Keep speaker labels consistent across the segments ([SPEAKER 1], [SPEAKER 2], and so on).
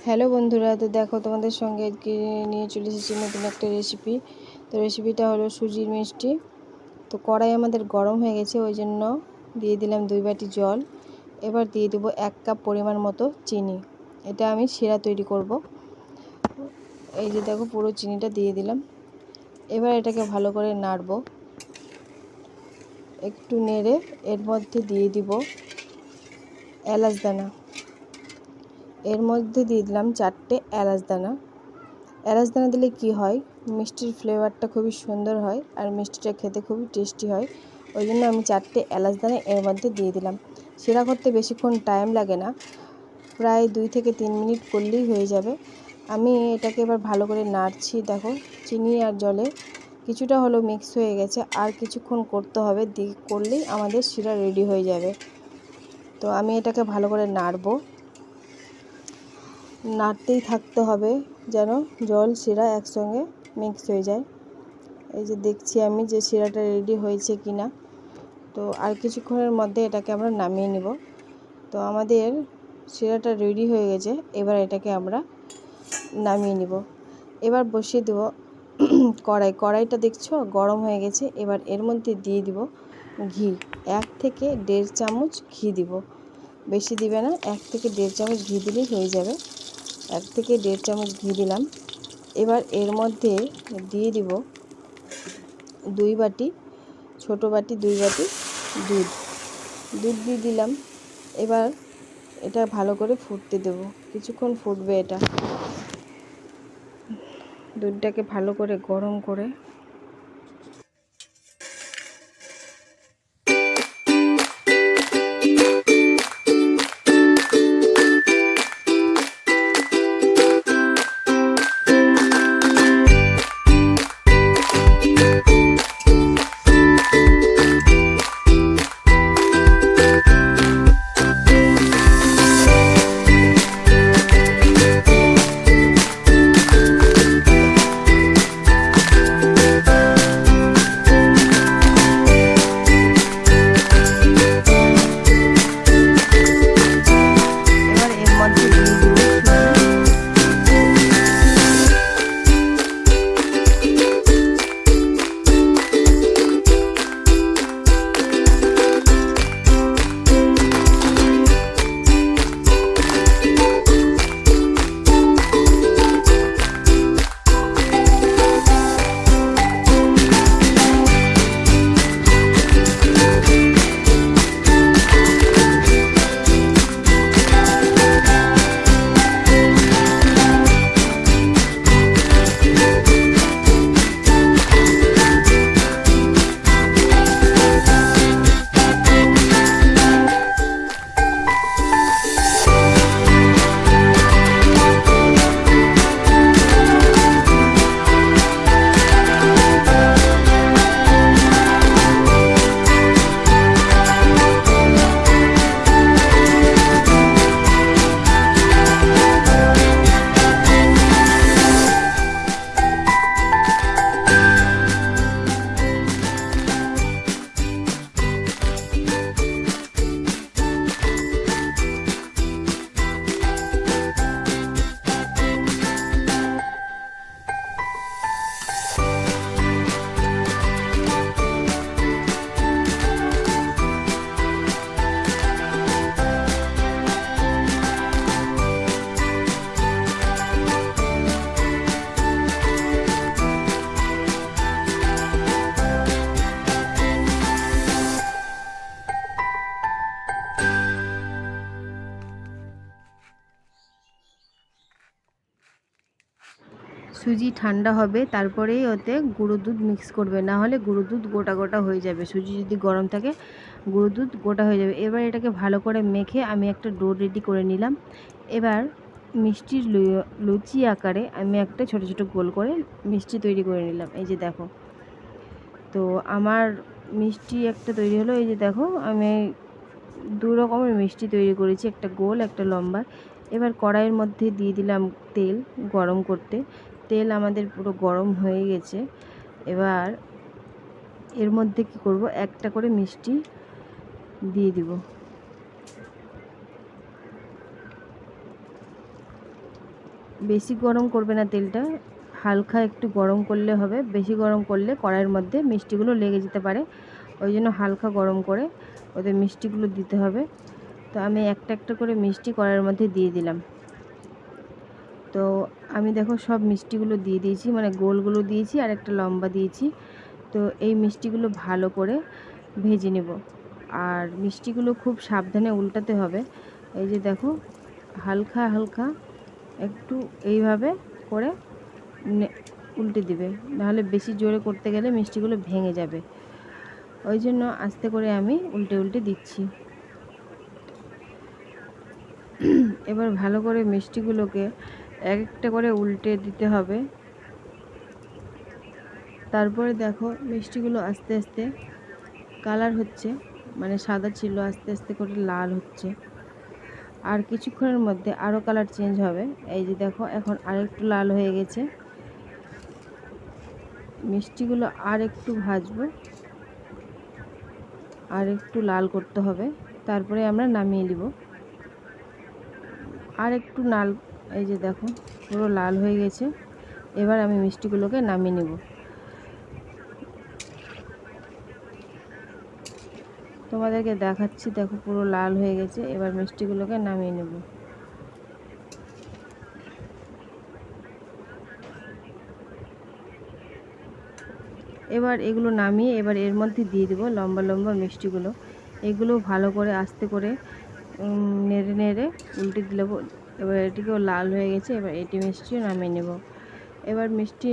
[SPEAKER 1] Hello বন্ধুরা, তো দেখো তোমাদের সঙ্গে আজকে নিয়ে চলে এসেছি নতুন একটা রেসিপি। তো রেসিপিটা হলো সুজির মিষ্টি। তো কড়াই আমাদের গরম হয়ে গেছে, ওই জন্য দিয়ে দিলাম 2 বাটি জল। এবার দিয়ে দেবো 1 কাপ পরিমাণ মতো চিনি। এটা আমি শিরা তৈরি করব। এই যে দেখো পুরো চিনিটা দিয়ে দিলাম। এবার এটাকে ভালো করে নাড়বো। একটু নেড়ে এর মধ্যে দিয়ে দিব এলাচ দানা। এর মধ্যে দিয়ে দিলাম 4টে এলাচ দানা। এলাচ দানা দিলে কি হয়, মিষ্টির ফ্লেভারটা খুবই সুন্দর হয় আর মিষ্টিটা খেতে খুবই টেস্টি হয়। ওই জন্য আমি 4টে এলাচ দানা এর মধ্যে দিয়ে দিলাম। শিরা করতে বেশিক্ষণ টাইম লাগে না, প্রায় 2 থেকে 3 মিনিট করলেই হয়ে যাবে। আমি এটাকে এবার ভালো করে নাড়ছি। দেখো চিনি আর জলে কিছুটা হলো মিক্স হয়ে গেছে, আর কিছুক্ষণ করতে হবে, করলেই আমাদের শিরা রেডি হয়ে যাবে। তো আমি এটাকে ভালো করে নাড়বো, নাড়তেই থাকতে হবে যেন জল শিরা একসঙ্গে মিক্স হয়ে যায়। এই যে দেখছি আমি যে শিরাটা রেডি হয়েছে কি না। তো আর কিছুক্ষণের মধ্যে এটাকে আমরা নামিয়ে নিব। তো আমাদের শিরাটা রেডি হয়ে গেছে, এবার এটাকে আমরা নামিয়ে নিব। এবার বসিয়ে দেব কড়াইটা দেখছো গরম হয়ে গেছে। এবার এর মধ্যে দিয়ে দিব ঘি। 1 থেকে 1.5 চামচ ঘি দিব, বেশি দিবে না, 1 থেকে 1.5 চামচ ঘি দিলেই হয়ে যাবে। 1 থেকে 1.5 চামচ ঘি দিলাম। এবার এর মধ্যে দিয়ে দিব 2 বাটি, ছোটো বাটি 2 বাটি দুধ দিয়ে দিলাম। এবার এটা ভালো করে ফুটতে দেব, কিছুক্ষণ ফুটবে এটা। দুধটাকে ভালো করে গরম করে সুজি ঠান্ডা হবে, তারপরেই ওতে গুঁড়ো দুধ মিক্স করবে, না হলে গুঁড়ো দুধ গোটা গোটা হয়ে যাবে। সুজি যদি গরম থাকে গুঁড়ো দুধ গোটা হয়ে যাবে। এবার এটাকে ভালো করে মেখে আমি একটা ডো রেডি করে নিলাম। এবার মিষ্টির লুচি আকারে আমি একটা ছোট ছোট গোল করে মিষ্টি তৈরি করে নিলাম। এই যে দেখো, তো আমার মিষ্টি একটা তৈরি হলো। এই যে দেখো আমি 2 রকমের মিষ্টি তৈরি করেছি, একটা গোল একটা লম্বা। এবার কড়াইয়ের মধ্যে দিয়ে দিলাম তেল গরম করতে। তেল আমাদের পুরো গরম হয়ে গেছে। এবার এর মধ্যে কি করব, একটা করে মিষ্টি দিয়ে দিব। বেশি গরম করবে না তেলটা, হালকা একটু গরম করলে হবে। বেশি গরম করলে কড়াইয়ের মধ্যে মিষ্টিগুলো লেগে যেতে পারে, ওই জন্য হালকা গরম করে ওতে মিষ্টিগুলো দিতে হবে। তো আমি একটা একটা করে মিষ্টি কড়াইয়ের মধ্যে দিয়ে দিলাম। তো আমি দেখো সব মিষ্টিগুলো দিয়ে দিয়েছি, মানে গোলগুলো দিয়েছি আর একটা লম্বা দিয়েছি। তো এই মিষ্টিগুলো ভালো করে ভেজে নেব। আর মিষ্টিগুলো খুব সাবধানে উল্টাতে হবে। এই যে দেখো হালকা হালকা একটু এইভাবে করে উল্টে দিবে, নাহলে বেশি জোরে করতে গেলে মিষ্টিগুলো ভেঙে যাবে। ওই জন্য আস্তে করে আমি উল্টে উল্টে দিচ্ছি। এবার ভালো করে মিষ্টিগুলোকে এক একটা করে উল্টে দিতে হবে। তারপরে দেখো মিষ্টিগুলো আস্তে আস্তে কালার হচ্ছে, মানে সাদা ছিল আস্তে আস্তে করে লাল হচ্ছে। আর কিছুক্ষণের মধ্যে আরও কালার চেঞ্জ হবে। এই যে দেখো এখন আরেকটু লাল হয়ে গেছে। মিষ্টিগুলো আর একটু ভাজবো, আর একটু লাল করতে হবে, তারপরে আমরা নামিয়ে নিব। আর একটু লাল, এই যে দেখো পুরো লাল হয়ে গেছে। এবার আমি মিষ্টিগুলোকে নামিয়ে নেব। তোমাদেরকে দেখাচ্ছি, দেখো পুরো লাল হয়ে গেছে। এবার মিষ্টিগুলোকে নামিয়ে নেব। এবার এগুলো নামিয়ে এবার এর মধ্যে দিয়ে দেবো লম্বা লম্বা মিষ্টিগুলো। এগুলো ভালো করে আস্তে করে নেড়ে নেড়ে উল্টে দিলে, এবার এটিকেও লাল হয়ে গেছে। এবার এটি মিষ্টিও নামিয়ে নেব। এবার মিষ্টি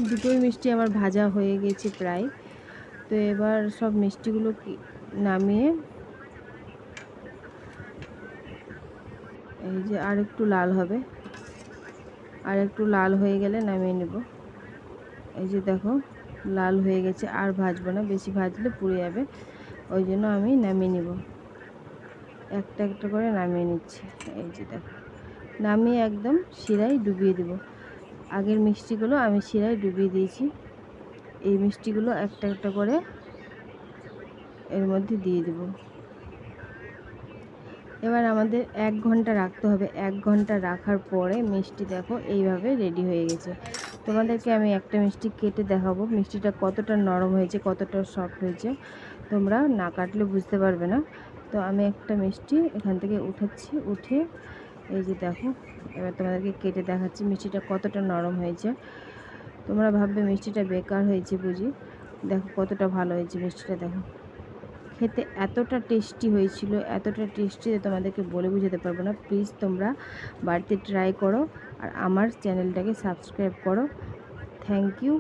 [SPEAKER 1] দুটোই মিষ্টি আমার ভাজা হয়ে গেছে প্রায়। তো এবার সব মিষ্টিগুলো নামিয়ে, এই যে আর একটু লাল হবে, আর একটু লাল হয়ে গেলে নামিয়ে নেব। এই যে দেখো লাল হয়ে গেছে, আর ভাজবো না, বেশি ভাজলে পুড়ে যাবে। ওই জন্য আমি নামিয়ে নেব, একটা একটা করে নামিয়ে নিচ্ছি। এই যে দেখো নামিয়ে একদম শিরায় ডুবিয়ে দেব। আগের মিষ্টিগুলো আমি শিরায় ডুবিয়ে দিয়েছি। এই মিষ্টিগুলো একটা একটা করে এর মধ্যে দিয়ে দেব। এবার আমাদের 1 ঘন্টা রাখতে হবে। 1 ঘন্টা রাখার পরে মিষ্টি দেখো এইভাবে রেডি হয়ে গেছে। তোমাদেরকে আমি একটা মিষ্টি কেটে দেখাবো, মিষ্টিটা কতটা নরম হয়েছে, কতটা সফট হয়েছে। তোমরা না কাটলে বুঝতে পারবে না। তো আমি একটা মিষ্টি এখান থেকে উঠাচ্ছি, উঠে এই যে দেখো এবার তোমাদেরকে কেটে দেখাচ্ছি মিষ্টিটা কতটা নরম হয়েছে। তোমরা ভাববে মিষ্টিটা বেকার হয়েছে বুঝি, দেখো কতটা ভালো হয়েছে মিষ্টিটা। দেখো খেতে এতটা টেস্টি হয়েছিল, এতটা টেস্টি যে তোমাদেরকে বলে বোঝাতে পারবো না। প্লিজ তোমরা বাড়িতে ট্রাই করো আর আমার চ্যানেলটাকে সাবস্ক্রাইব করো। Thank you.